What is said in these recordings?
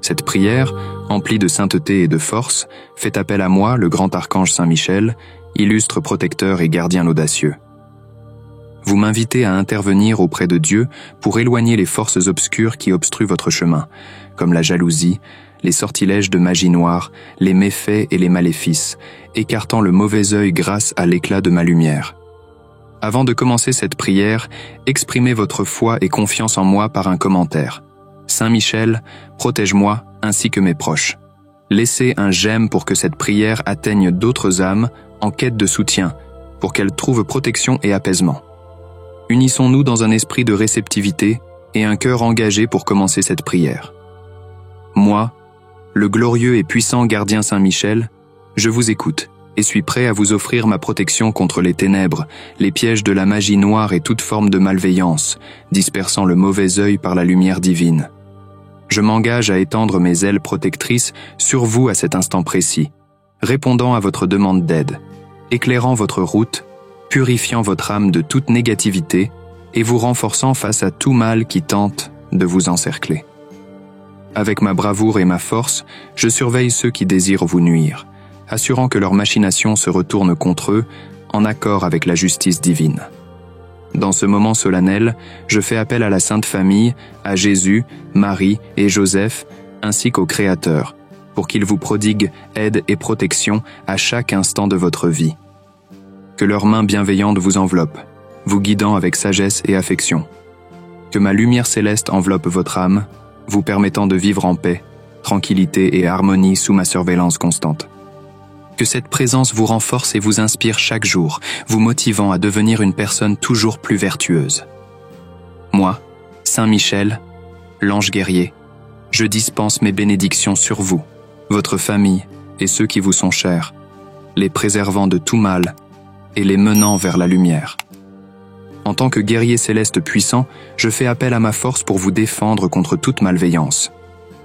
Cette prière, emplie de sainteté et de force, fait appel à moi, le grand archange Saint Michel, illustre protecteur et gardien audacieux. Vous m'invitez à intervenir auprès de Dieu pour éloigner les forces obscures qui obstruent votre chemin, comme la jalousie, les sortilèges de magie noire, les méfaits et les maléfices, écartant le mauvais œil grâce à l'éclat de ma lumière. Avant de commencer cette prière, exprimez votre foi et confiance en moi par un commentaire. Saint Michel, protège-moi ainsi que mes proches. Laissez un j'aime pour que cette prière atteigne d'autres âmes en quête de soutien, pour qu'elles trouvent protection et apaisement. Unissons-nous dans un esprit de réceptivité et un cœur engagé pour commencer cette prière. Moi, le glorieux et puissant gardien Saint Michel, je vous écoute et suis prêt à vous offrir ma protection contre les ténèbres, les pièges de la magie noire et toute forme de malveillance, dispersant le mauvais œil par la lumière divine. Je m'engage à étendre mes ailes protectrices sur vous à cet instant précis, répondant à votre demande d'aide, éclairant votre route, purifiant votre âme de toute négativité et vous renforçant face à tout mal qui tente de vous encercler. Avec ma bravoure et ma force, je surveille ceux qui désirent vous nuire, assurant que leurs machinations se retournent contre eux en accord avec la justice divine. Dans ce moment solennel, je fais appel à la Sainte Famille, à Jésus, Marie et Joseph, ainsi qu'au Créateur, pour qu'il vous prodigue aide et protection à chaque instant de votre vie. Que leurs mains bienveillantes vous enveloppent, vous guidant avec sagesse et affection. Que ma lumière céleste enveloppe votre âme, vous permettant de vivre en paix, tranquillité et harmonie sous ma surveillance constante. Que cette présence vous renforce et vous inspire chaque jour, vous motivant à devenir une personne toujours plus vertueuse. Moi, Saint Michel, l'ange guerrier, je dispense mes bénédictions sur vous, votre famille et ceux qui vous sont chers, les préservant de tout mal et les menant vers la lumière. En tant que guerrier céleste puissant, je fais appel à ma force pour vous défendre contre toute malveillance.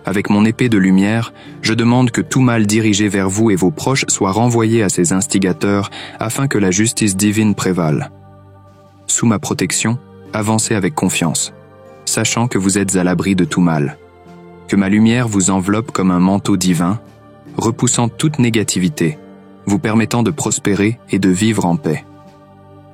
Avec mon épée de lumière, je demande que tout mal dirigé vers vous et vos proches soit renvoyé à ses instigateurs afin que la justice divine prévale. Sous ma protection, avancez avec confiance, sachant que vous êtes à l'abri de tout mal. Que ma lumière vous enveloppe comme un manteau divin, repoussant toute négativité, vous permettant de prospérer et de vivre en paix.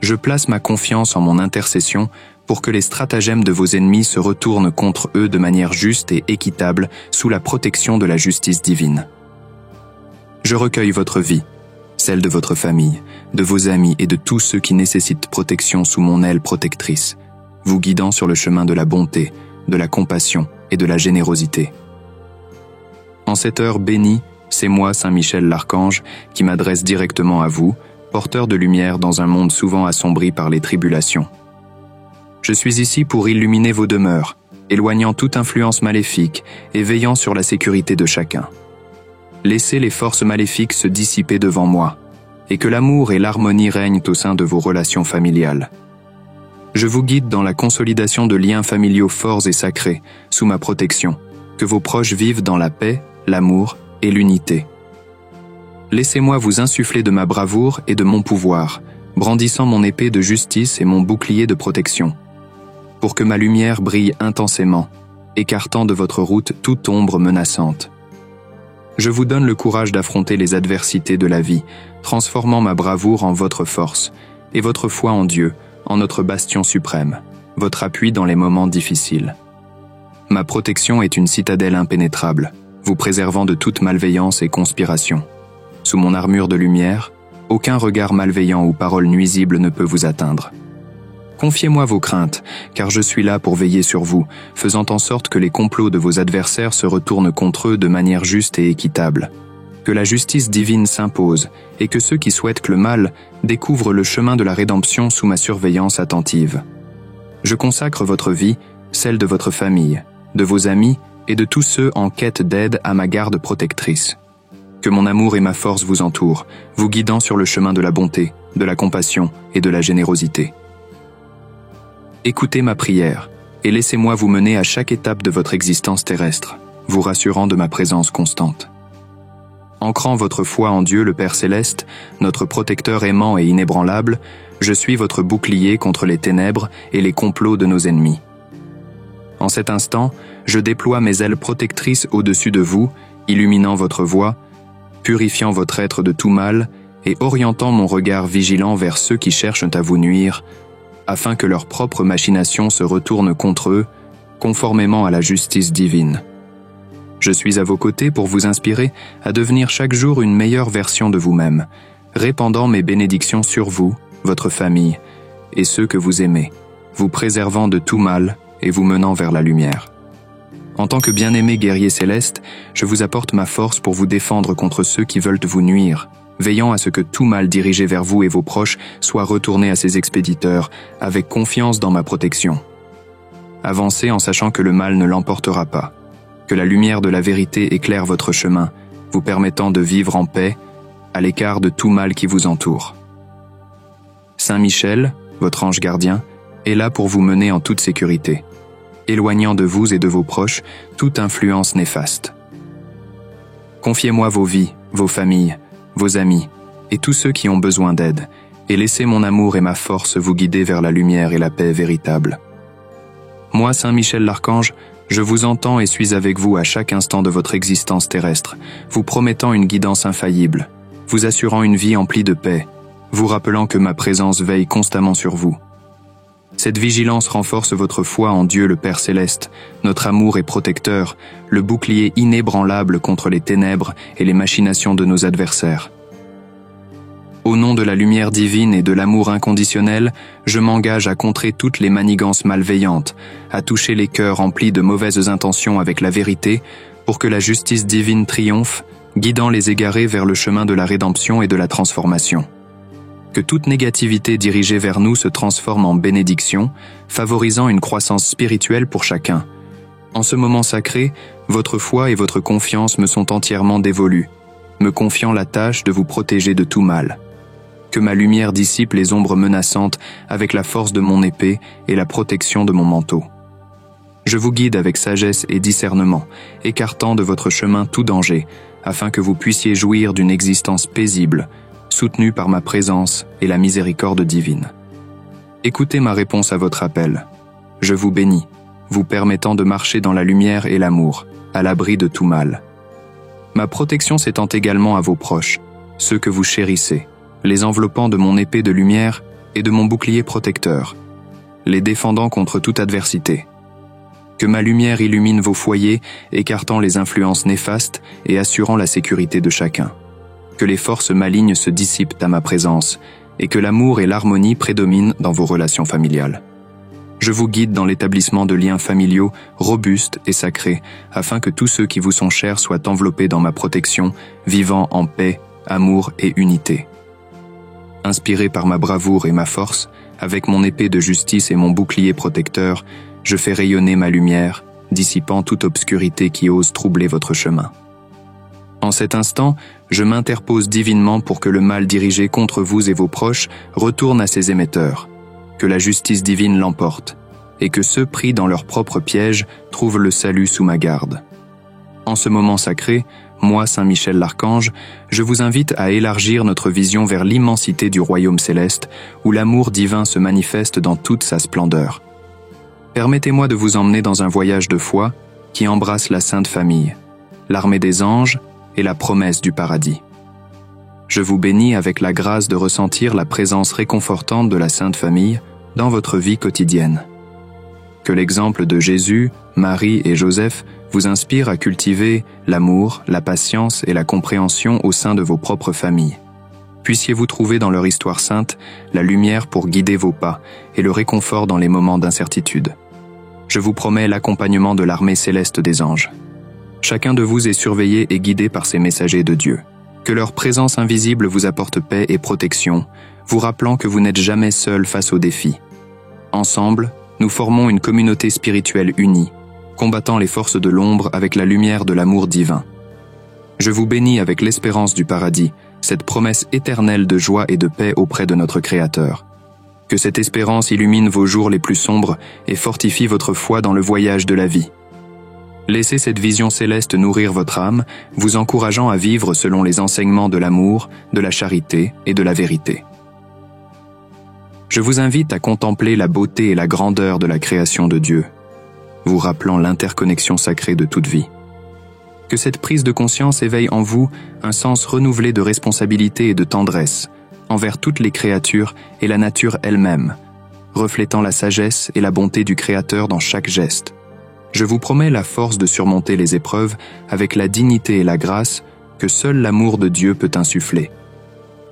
Je place ma confiance en mon intercession pour que les stratagèmes de vos ennemis se retournent contre eux de manière juste et équitable sous la protection de la justice divine. Je recueille votre vie, celle de votre famille, de vos amis et de tous ceux qui nécessitent protection sous mon aile protectrice, vous guidant sur le chemin de la bonté, de la compassion et de la générosité. En cette heure bénie, c'est moi, Saint Michel l'Archange, qui m'adresse directement à vous, porteur de lumière dans un monde souvent assombri par les tribulations. Je suis ici pour illuminer vos demeures, éloignant toute influence maléfique et veillant sur la sécurité de chacun. Laissez les forces maléfiques se dissiper devant moi, et que l'amour et l'harmonie règnent au sein de vos relations familiales. Je vous guide dans la consolidation de liens familiaux forts et sacrés, sous ma protection, que vos proches vivent dans la paix, l'amour et l'unité. Laissez-moi vous insuffler de ma bravoure et de mon pouvoir, brandissant mon épée de justice et mon bouclier de protection, pour que ma lumière brille intensément, écartant de votre route toute ombre menaçante. Je vous donne le courage d'affronter les adversités de la vie, transformant ma bravoure en votre force, et votre foi en Dieu, en notre bastion suprême, votre appui dans les moments difficiles. Ma protection est une citadelle impénétrable, vous préservant de toute malveillance et conspiration. Sous mon armure de lumière, aucun regard malveillant ou parole nuisible ne peut vous atteindre. Confiez-moi vos craintes, car je suis là pour veiller sur vous, faisant en sorte que les complots de vos adversaires se retournent contre eux de manière juste et équitable. Que la justice divine s'impose, et que ceux qui souhaitent le mal découvrent le chemin de la rédemption sous ma surveillance attentive. Je consacre votre vie, celle de votre famille, de vos amis et de tous ceux en quête d'aide à ma garde protectrice. Que mon amour et ma force vous entourent, vous guidant sur le chemin de la bonté, de la compassion et de la générosité. Écoutez ma prière et laissez-moi vous mener à chaque étape de votre existence terrestre, vous rassurant de ma présence constante. Ancrant votre foi en Dieu le Père Céleste, notre protecteur aimant et inébranlable, je suis votre bouclier contre les ténèbres et les complots de nos ennemis. En cet instant, je déploie mes ailes protectrices au-dessus de vous, illuminant votre voie, purifiant votre être de tout mal et orientant mon regard vigilant vers ceux qui cherchent à vous nuire, afin que leurs propres machinations se retournent contre eux, conformément à la justice divine. Je suis à vos côtés pour vous inspirer à devenir chaque jour une meilleure version de vous-même, répandant mes bénédictions sur vous, votre famille et ceux que vous aimez, vous préservant de tout mal et vous menant vers la lumière. En tant que bien-aimé guerrier céleste, je vous apporte ma force pour vous défendre contre ceux qui veulent vous nuire, veillant à ce que tout mal dirigé vers vous et vos proches soit retourné à ses expéditeurs, avec confiance dans ma protection. Avancez en sachant que le mal ne l'emportera pas, que la lumière de la vérité éclaire votre chemin, vous permettant de vivre en paix, à l'écart de tout mal qui vous entoure. Saint Michel, votre ange gardien, est là pour vous mener en toute sécurité, éloignant de vous et de vos proches toute influence néfaste. Confiez-moi vos vies, vos familles, vos amis et tous ceux qui ont besoin d'aide, et laissez mon amour et ma force vous guider vers la lumière et la paix véritable. Moi, Saint Michel l'Archange, je vous entends et suis avec vous à chaque instant de votre existence terrestre, vous promettant une guidance infaillible, vous assurant une vie emplie de paix, vous rappelant que ma présence veille constamment sur vous. Cette vigilance renforce votre foi en Dieu le Père Céleste, notre amour et protecteur, le bouclier inébranlable contre les ténèbres et les machinations de nos adversaires. Au nom de la lumière divine et de l'amour inconditionnel, je m'engage à contrer toutes les manigances malveillantes, à toucher les cœurs remplis de mauvaises intentions avec la vérité, pour que la justice divine triomphe, guidant les égarés vers le chemin de la rédemption et de la transformation. Que toute négativité dirigée vers nous se transforme en bénédiction, favorisant une croissance spirituelle pour chacun. En ce moment sacré, votre foi et votre confiance me sont entièrement dévolues, me confiant la tâche de vous protéger de tout mal. Que ma lumière dissipe les ombres menaçantes avec la force de mon épée et la protection de mon manteau. Je vous guide avec sagesse et discernement, écartant de votre chemin tout danger, afin que vous puissiez jouir d'une existence paisible, soutenue par ma présence et la miséricorde divine. Écoutez ma réponse à votre appel. Je vous bénis, vous permettant de marcher dans la lumière et l'amour, à l'abri de tout mal. Ma protection s'étend également à vos proches, ceux que vous chérissez, les enveloppant de mon épée de lumière et de mon bouclier protecteur, les défendant contre toute adversité. Que ma lumière illumine vos foyers, écartant les influences néfastes et assurant la sécurité de chacun. Que les forces malignes se dissipent à ma présence et que l'amour et l'harmonie prédominent dans vos relations familiales. Je vous guide dans l'établissement de liens familiaux robustes et sacrés, afin que tous ceux qui vous sont chers soient enveloppés dans ma protection, vivant en paix, amour et unité. Inspiré par ma bravoure et ma force, avec mon épée de justice et mon bouclier protecteur, je fais rayonner ma lumière, dissipant toute obscurité qui ose troubler votre chemin. En cet instant, je m'interpose divinement pour que le mal dirigé contre vous et vos proches retourne à ses émetteurs, que la justice divine l'emporte, et que ceux pris dans leur propre piège trouvent le salut sous ma garde. En ce moment sacré, moi, Saint Michel l'Archange, je vous invite à élargir notre vision vers l'immensité du royaume céleste, où l'amour divin se manifeste dans toute sa splendeur. Permettez-moi de vous emmener dans un voyage de foi qui embrasse la Sainte Famille, l'armée des anges et la promesse du paradis. Je vous bénis avec la grâce de ressentir la présence réconfortante de la Sainte Famille dans votre vie quotidienne. Que l'exemple de Jésus, Marie et Joseph vous inspire à cultiver l'amour, la patience et la compréhension au sein de vos propres familles. Puissiez-vous trouver dans leur histoire sainte la lumière pour guider vos pas et le réconfort dans les moments d'incertitude. Je vous promets l'accompagnement de l'armée céleste des anges. Chacun de vous est surveillé et guidé par ces messagers de Dieu. Que leur présence invisible vous apporte paix et protection, vous rappelant que vous n'êtes jamais seul face aux défis. Ensemble, nous formons une communauté spirituelle unie, combattant les forces de l'ombre avec la lumière de l'amour divin. Je vous bénis avec l'espérance du paradis, cette promesse éternelle de joie et de paix auprès de notre Créateur. Que cette espérance illumine vos jours les plus sombres et fortifie votre foi dans le voyage de la vie. Laissez cette vision céleste nourrir votre âme, vous encourageant à vivre selon les enseignements de l'amour, de la charité et de la vérité. Je vous invite à contempler la beauté et la grandeur de la création de Dieu. vous rappelant l'interconnexion sacrée de toute vie. Que cette prise de conscience éveille en vous un sens renouvelé de responsabilité et de tendresse envers toutes les créatures et la nature elle-même, reflétant la sagesse et la bonté du Créateur dans chaque geste. Je vous promets la force de surmonter les épreuves avec la dignité et la grâce que seul l'amour de Dieu peut insuffler.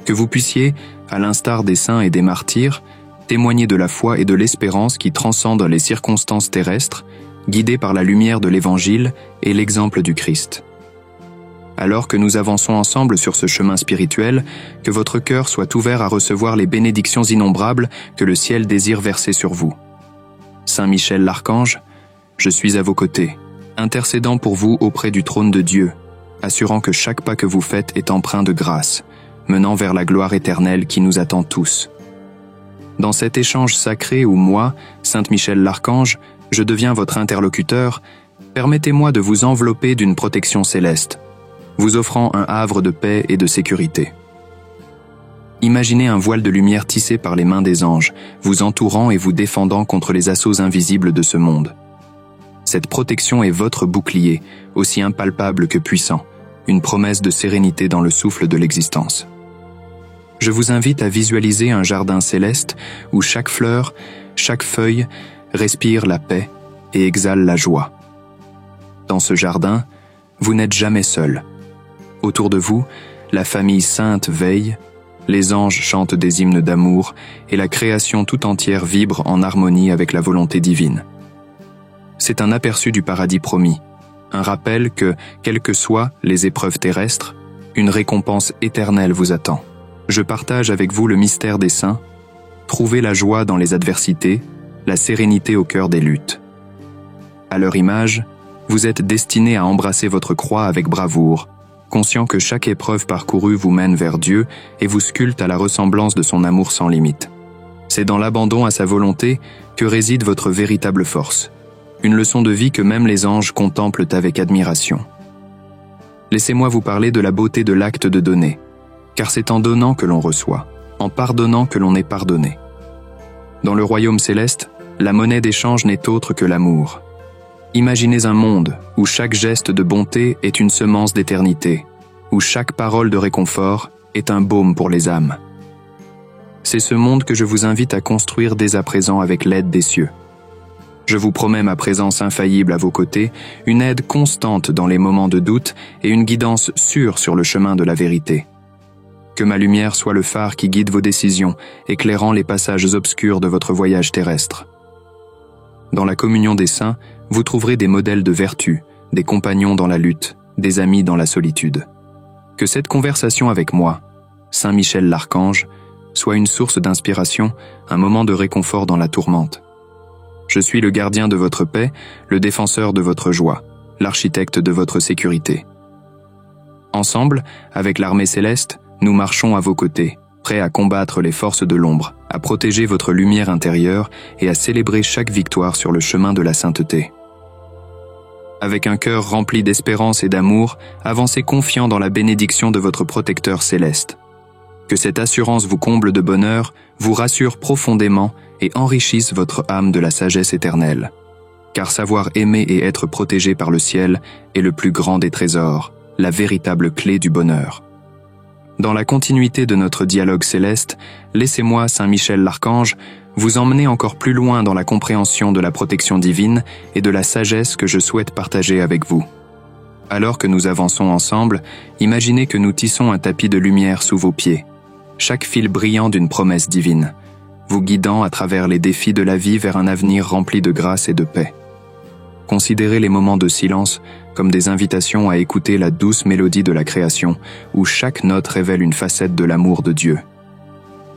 Que vous puissiez, à l'instar des saints et des martyrs, témoigner de la foi et de l'espérance qui transcendent les circonstances terrestres, guidés par la lumière de l'Évangile et l'exemple du Christ. Alors que nous avançons ensemble sur ce chemin spirituel, que votre cœur soit ouvert à recevoir les bénédictions innombrables que le ciel désire verser sur vous. Saint Michel l'Archange, je suis à vos côtés, intercédant pour vous auprès du trône de Dieu, assurant que chaque pas que vous faites est empreint de grâce, menant vers la gloire éternelle qui nous attend tous. Dans cet échange sacré où moi, Saint Michel l'Archange, je deviens votre interlocuteur, permettez-moi de vous envelopper d'une protection céleste, vous offrant un havre de paix et de sécurité. Imaginez un voile de lumière tissé par les mains des anges, vous entourant et vous défendant contre les assauts invisibles de ce monde. Cette protection est votre bouclier, aussi impalpable que puissant, une promesse de sérénité dans le souffle de l'existence. Je vous invite à visualiser un jardin céleste où chaque fleur, chaque feuille respire la paix et exhale la joie. Dans ce jardin, vous n'êtes jamais seul. Autour de vous, la famille sainte veille, les anges chantent des hymnes d'amour et la création tout entière vibre en harmonie avec la volonté divine. C'est un aperçu du paradis promis, un rappel que, quelles que soient les épreuves terrestres, une récompense éternelle vous attend. Je partage avec vous le mystère des saints, trouvez la joie dans les adversités, la sérénité au cœur des luttes. À leur image, vous êtes destinés à embrasser votre croix avec bravoure, conscient que chaque épreuve parcourue vous mène vers Dieu et vous sculpte à la ressemblance de son amour sans limite. C'est dans l'abandon à sa volonté que réside votre véritable force, une leçon de vie que même les anges contemplent avec admiration. Laissez-moi vous parler de la beauté de l'acte de donner, car c'est en donnant que l'on reçoit, en pardonnant que l'on est pardonné. Dans le royaume céleste, la monnaie d'échange n'est autre que l'amour. Imaginez un monde où chaque geste de bonté est une semence d'éternité, où chaque parole de réconfort est un baume pour les âmes. C'est ce monde que je vous invite à construire dès à présent avec l'aide des cieux. Je vous promets ma présence infaillible à vos côtés, une aide constante dans les moments de doute et une guidance sûre sur le chemin de la vérité. Que ma lumière soit le phare qui guide vos décisions, éclairant les passages obscurs de votre voyage terrestre. Dans la communion des saints, vous trouverez des modèles de vertu, des compagnons dans la lutte, des amis dans la solitude. Que cette conversation avec moi, Saint Michel l'Archange, soit une source d'inspiration, un moment de réconfort dans la tourmente. Je suis le gardien de votre paix, le défenseur de votre joie, l'architecte de votre sécurité. Ensemble, avec l'armée céleste, nous marchons à vos côtés, prêts à combattre les forces de l'ombre, à protéger votre lumière intérieure et à célébrer chaque victoire sur le chemin de la sainteté. Avec un cœur rempli d'espérance et d'amour, avancez confiant dans la bénédiction de votre protecteur céleste. Que cette assurance vous comble de bonheur, vous rassure profondément et enrichisse votre âme de la sagesse éternelle. Car savoir aimer et être protégé par le ciel est le plus grand des trésors, la véritable clé du bonheur. Dans la continuité de notre dialogue céleste, laissez-moi, Saint Michel l'Archange, vous emmener encore plus loin dans la compréhension de la protection divine et de la sagesse que je souhaite partager avec vous. Alors que nous avançons ensemble, imaginez que nous tissons un tapis de lumière sous vos pieds, chaque fil brillant d'une promesse divine, vous guidant à travers les défis de la vie vers un avenir rempli de grâce et de paix. Considérez les moments de silence comme des invitations à écouter la douce mélodie de la création, où chaque note révèle une facette de l'amour de Dieu.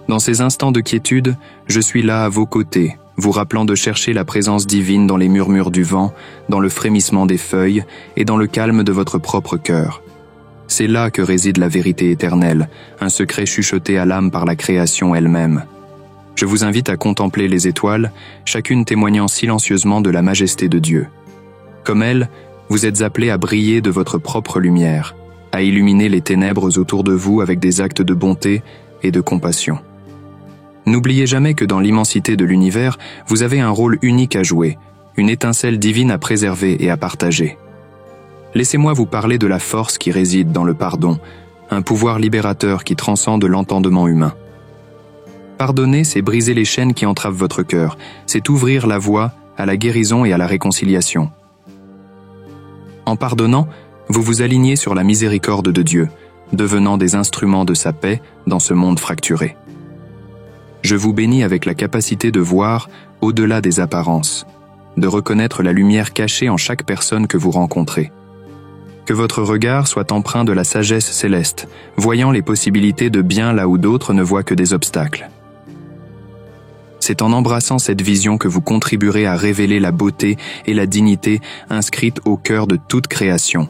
Dans ces instants de quiétude, je suis là à vos côtés, vous rappelant de chercher la présence divine dans les murmures du vent, dans le frémissement des feuilles et dans le calme de votre propre cœur. C'est là que réside la vérité éternelle, un secret chuchoté à l'âme par la création elle-même. Je vous invite à contempler les étoiles, chacune témoignant silencieusement de la majesté de Dieu. Comme elles, vous êtes appelés à briller de votre propre lumière, à illuminer les ténèbres autour de vous avec des actes de bonté et de compassion. N'oubliez jamais que dans l'immensité de l'univers, vous avez un rôle unique à jouer, une étincelle divine à préserver et à partager. Laissez-moi vous parler de la force qui réside dans le pardon, un pouvoir libérateur qui transcende l'entendement humain. Pardonner, c'est briser les chaînes qui entravent votre cœur, c'est ouvrir la voie à la guérison et à la réconciliation. En pardonnant, vous vous alignez sur la miséricorde de Dieu, devenant des instruments de sa paix dans ce monde fracturé. Je vous bénis avec la capacité de voir au-delà des apparences, de reconnaître la lumière cachée en chaque personne que vous rencontrez. Que votre regard soit empreint de la sagesse céleste, voyant les possibilités de bien là où d'autres ne voient que des obstacles. C'est en embrassant cette vision que vous contribuerez à révéler la beauté et la dignité inscrites au cœur de toute création.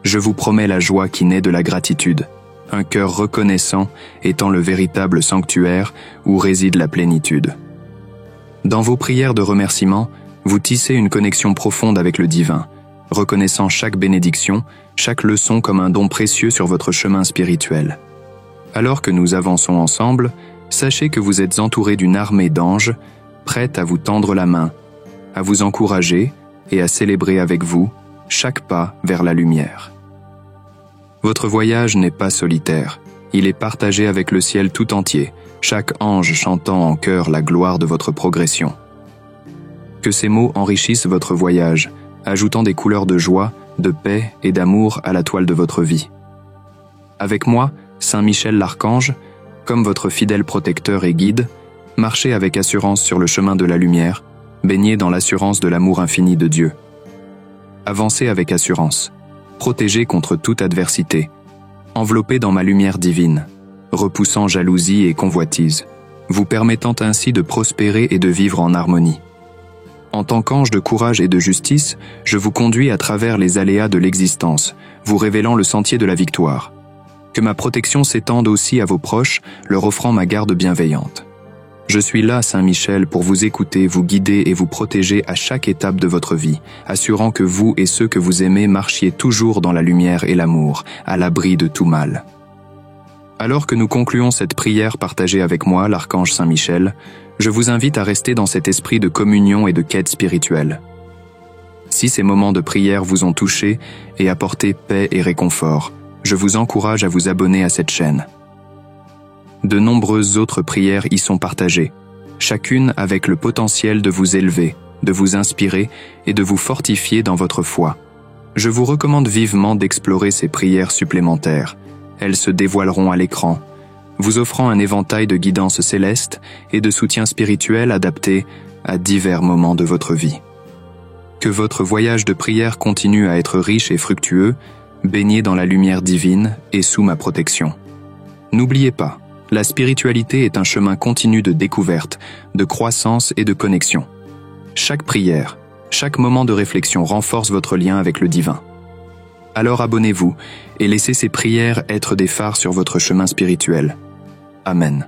Je vous promets la joie qui naît de la gratitude, un cœur reconnaissant étant le véritable sanctuaire où réside la plénitude. Dans vos prières de remerciement, vous tissez une connexion profonde avec le divin, reconnaissant chaque bénédiction, chaque leçon comme un don précieux sur votre chemin spirituel. Alors que nous avançons ensemble, sachez que vous êtes entouré d'une armée d'anges, prête à vous tendre la main, à vous encourager et à célébrer avec vous chaque pas vers la lumière. Votre voyage n'est pas solitaire, il est partagé avec le ciel tout entier, chaque ange chantant en chœur la gloire de votre progression. Que ces mots enrichissent votre voyage, ajoutant des couleurs de joie, de paix et d'amour à la toile de votre vie. Avec moi, Saint Michel l'Archange, comme votre fidèle protecteur et guide, marchez avec assurance sur le chemin de la lumière, baignez dans l'assurance de l'amour infini de Dieu. Avancez avec assurance, protégez contre toute adversité, enveloppez dans ma lumière divine, repoussant jalousie et convoitise, vous permettant ainsi de prospérer et de vivre en harmonie. En tant qu'ange de courage et de justice, je vous conduis à travers les aléas de l'existence, vous révélant le sentier de la victoire. Que ma protection s'étende aussi à vos proches, leur offrant ma garde bienveillante. Je suis là, Saint Michel, pour vous écouter, vous guider et vous protéger à chaque étape de votre vie, assurant que vous et ceux que vous aimez marchiez toujours dans la lumière et l'amour, à l'abri de tout mal. Alors que nous concluons cette prière partagée avec moi, l'archange Saint Michel, je vous invite à rester dans cet esprit de communion et de quête spirituelle. Si ces moments de prière vous ont touché et apporté paix et réconfort, je vous encourage à vous abonner à cette chaîne. De nombreuses autres prières y sont partagées, chacune avec le potentiel de vous élever, de vous inspirer et de vous fortifier dans votre foi. Je vous recommande vivement d'explorer ces prières supplémentaires. Elles se dévoileront à l'écran, vous offrant un éventail de guidance céleste et de soutien spirituel adapté à divers moments de votre vie. Que votre voyage de prière continue à être riche et fructueux, baigné dans la lumière divine et sous ma protection. N'oubliez pas, la spiritualité est un chemin continu de découverte, de croissance et de connexion. Chaque prière, chaque moment de réflexion renforce votre lien avec le divin. Alors abonnez-vous et laissez ces prières être des phares sur votre chemin spirituel. Amen.